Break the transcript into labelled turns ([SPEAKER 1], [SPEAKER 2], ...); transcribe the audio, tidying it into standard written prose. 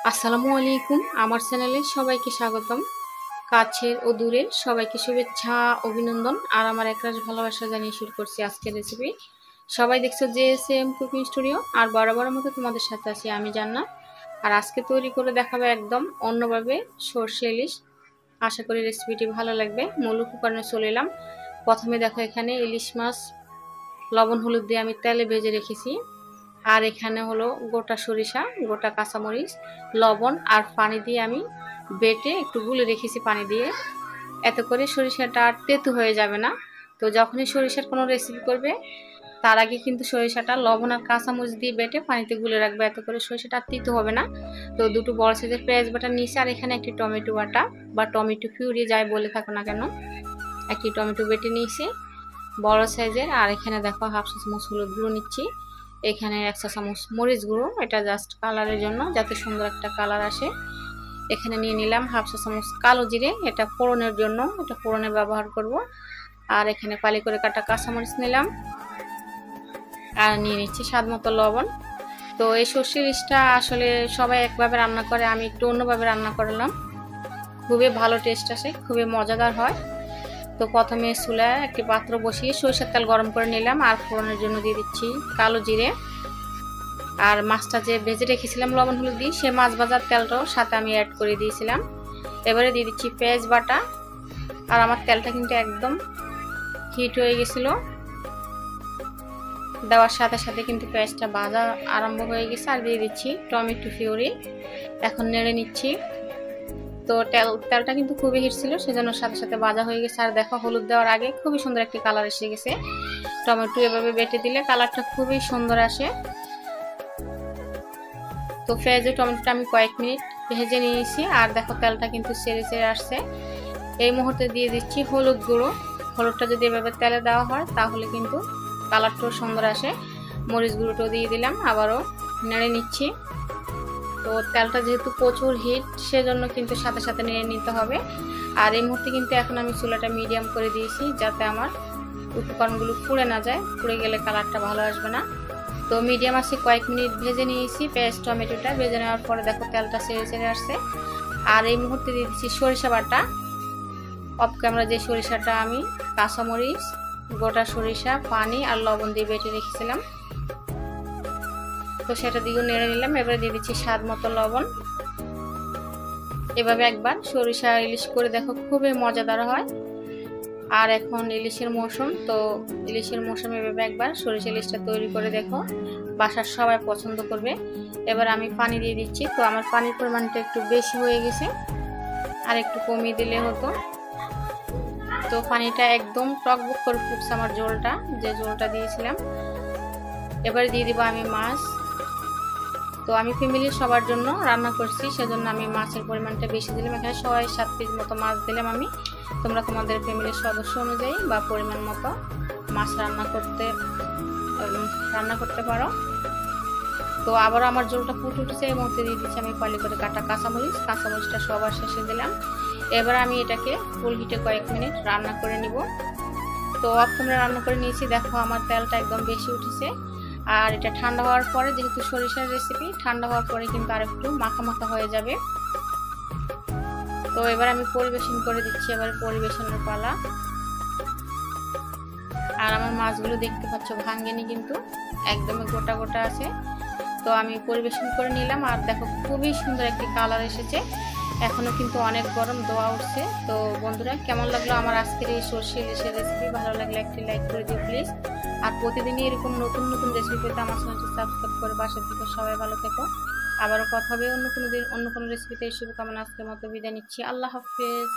[SPEAKER 1] আসসালামু আলাইকুম। আমার চ্যানেলে সবাইকে স্বাগতম। কাছের ও দূরের সবাইকে শুভেচ্ছা, অভিনন্দন আর আমার একরাশ ভালোবাসা জানিয়ে শুরু করছি আজকের রেসিপি। সবাই দেখছো JSM কুকিং স্টুডিও, আর বরাবরের মতো তোমাদের সাথে আছি আমি জান্নাত। আর আজকে তৈরি করে দেখাবো একদম অন্যভাবে সরষে ইলিশ। আশা করি রেসিপিটি ভালো লাগবে। মূল উপকরণে চলে এলাম। প্রথমে দেখো এখানে ইলিশ মাছ লবণ হলুদ দিয়ে আমি তেলে ভেজে রেখেছি। আর এখানে হলো গোটা সরিষা, গোটা কাঁচামরিচ, লবণ আর পানি দিয়ে আমি বেটে একটু গুলে রেখেছি পানি দিয়ে। এতে করে সরিষাটা আর তেতো হয়ে যাবে না। তো যখনই সরিষার কোনো রেসিপি করবে তার আগে কিন্তু সরিষাটা লবণ আর কাঁচামরিচ দিয়ে বেটে পানিতে গুলে রাখবে, এতে করে সরিষাটা আর তিতো হবে না। তো দুটো বড় সাইজের পেঁয়াজ বাটা নিয়েছি, আর এখানে একটি টমেটো বাটা বা টমেটো পিউরি যাই বলে থাকো না কেন, একটি টমেটো বেটে নিয়েছি বড় সাইজের। আর এখানে দেখো হাফ চা চামচ হলুদ গুঁড়ো নিচ্ছি, এখানে 1 চা চামচ মরিচ গুঁড়ো, এটা জাস্ট কালারের জন্য যাতে সুন্দর একটা কালার আসে। এখানে নিয়ে নিলাম হাফ চা চামচ কালো জিরে, এটা ফোড়নের জন্য, এটা ফোড়নে ব্যবহার করব। আর এখানে ফালি করে কাটা কাঁচামরিচ নিলাম, আর নিয়ে নিচ্ছি স্বাদ মতো লবণ। তো এই সর্ষে ইলিশটা আসলে সবাই একভাবে রান্না করে, আমি একটু অন্যভাবে রান্না করলাম। খুবই ভালো টেস্ট আসে, খুবই মজাদার হয়। তো প্রথমে চুলায় একটি পাত্র বসিয়ে সরিষার তেল গরম করে নিলাম, আর ফোড়নের জন্য দিয়ে দিচ্ছি কালো জিরে। আর মাছটা যে ভেজে রেখেছিলাম লবণ হলুদ দিয়ে, সে মাছ ভাজার তেলটাও সাথে আমি অ্যাড করে দিয়েছিলাম। এবারে দিয়ে দিচ্ছি পেঁয়াজ বাটা। আর আমার তেলটা কিন্তু একদম হিট হয়ে গেছিল, দেওয়ার সাথে সাথে কিন্তু পেঁয়াজটা ভাজা আরম্ভ হয়ে গেছে। আর দিয়ে দিচ্ছি টমেটো পিউরি, এখন নেড়ে নিচ্ছি। তো তেলটা কিন্তু খুবই হিট ছিল, সেজন্য সাথে সাথে ভাজা হয়ে গেছে। আর দেখো হলুদ দেওয়ার আগে খুবই সুন্দর একটি কালার এসে গেছে। টমেটো এভাবে বেটে দিলে কালারটা খুবই সুন্দর আসে। তো পেঁয়াজে টমেটোটা আমি কয়েক মিনিট ভেজে নিয়েছি, আর দেখো তেলটা কিন্তু ছেড়ে ছেড়ে আসছে। এই মুহূর্তে দিয়ে দিচ্ছি হলুদ গুঁড়ো। হলুদটা যদি এভাবে তেলে দেওয়া হয় তাহলে কিন্তু কালারটাও সুন্দর আসে। মরিচ গুঁড়োটাও দিয়ে দিলাম, আবারও নেড়ে নিচ্ছি। তো তেলটা যেহেতু প্রচুর হিট, সেজন্য কিন্তু সাথে সাথে নেড়ে নিতে হবে। আর এই মুহূর্তে কিন্তু এখন আমি চুলাটা মিডিয়াম করে দিয়েছি, যাতে আমার উপকরণগুলো পুড়ে না যায়, পুড়ে গেলে কালারটা ভালো আসবে না। তো মিডিয়াম আছে কয়েক মিনিট ভেজে নিয়েছি পেঁয়াজ টমেটোটা। ভেজে নেওয়ার পরে দেখো তেলটা ছেড়ে ছেড়ে আসছে। আর এই মুহূর্তে দিয়ে দিচ্ছি সরিষা বাটা। অফ ক্যামেরা যে সরিষাটা আমি কাঁচামরিচ, গোটা সরিষা, পানি আর লবণ দিয়ে বেটে রেখেছিলাম, তো সেটা দিয়েও নেড়ে নিলাম। এবারে দিয়ে দিচ্ছি স্বাদ মতো লবণ। এভাবে একবার সরিষা ইলিশ করে দেখো, খুবই মজাদার হয়। আর এখন ইলিশের মৌসুম, তো ইলিশের মৌসুমে এভাবে একবার সরিষা ইলিশটা তৈরি করে দেখো, বাসার সবাই পছন্দ করবে। এবার আমি পানি দিয়ে দিচ্ছি। তো আমার পানির পরিমাণটা একটু বেশি হয়ে গেছে, আর একটু কমিয়ে দিলে হতো। তো পানিটা একদম টকবক করে ফুটছে আমার ঝোলটা, যে ঝোলটা দিয়েছিলাম। এবার দিয়ে দিব আমি মাছ। তো আমি ফ্যামিলির সবার জন্য রান্না করছি, সেজন্য আমি মাছের পরিমাণটা বেশি দিলাম। এখানে 6-7 পিস মতো মাছ দিলাম আমি। তোমরা তোমাদের ফ্যামিলির সদস্য অনুযায়ী বা পরিমাণ মতো মাছ রান্না করতে পারো। তো আবার আমার ঝোলটা ফুটে উঠেছে, এই মুহূর্তে দিয়ে দিচ্ছি আমি ফালি করে কাটা কাঁচামরিচটা সবার শেষে দিলাম। এবার আমি এটাকে ফুল হিটে কয়েক মিনিট রান্না করে নিব। তো আমরা রান্না করে নিয়েছি, দেখো আমার তেলটা একদম বেশি উঠেছে। আর এটা ঠান্ডা হওয়ার পরে, যেহেতু সরিষার রেসিপি, ঠান্ডা হওয়ার পরে কিন্তু আর একটু মাখা মাখা হয়ে যাবে। তো এবার আমি পরিবেশন করে দিচ্ছি, এবার পরিবেশনের পালা। আর আমার মাছগুলো দেখতে পাচ্ছ ভাঙ্গেনি, কিন্তু একদমই গোটা গোটা আছে। তো আমি পরিবেশন করে নিলাম, আর দেখো খুবই সুন্দর একটি কালার এসেছে। এখনো কিন্তু অনেক গরম, ধোয়া উঠছে। তো বন্ধুরা, কেমন লাগলো আমার আজকের এই সরষে ইলিশের রেসিপি? ভালো লাগলে একটি লাইক করে দিও প্লিজ। আর প্রতিদিনই এরকম নতুন নতুন রেসিপি পেতে আমার চ্যানেলটি সাবস্ক্রাইব করে পাশে থেকে সবাই ভালো থেকো। আবারও কথা হবে অন্য কোনো দিন অন্য কোনো রেসিপিতে। শুভকামনা, আজকের মতো বিদায় নিচ্ছি। আল্লাহ হাফেজ।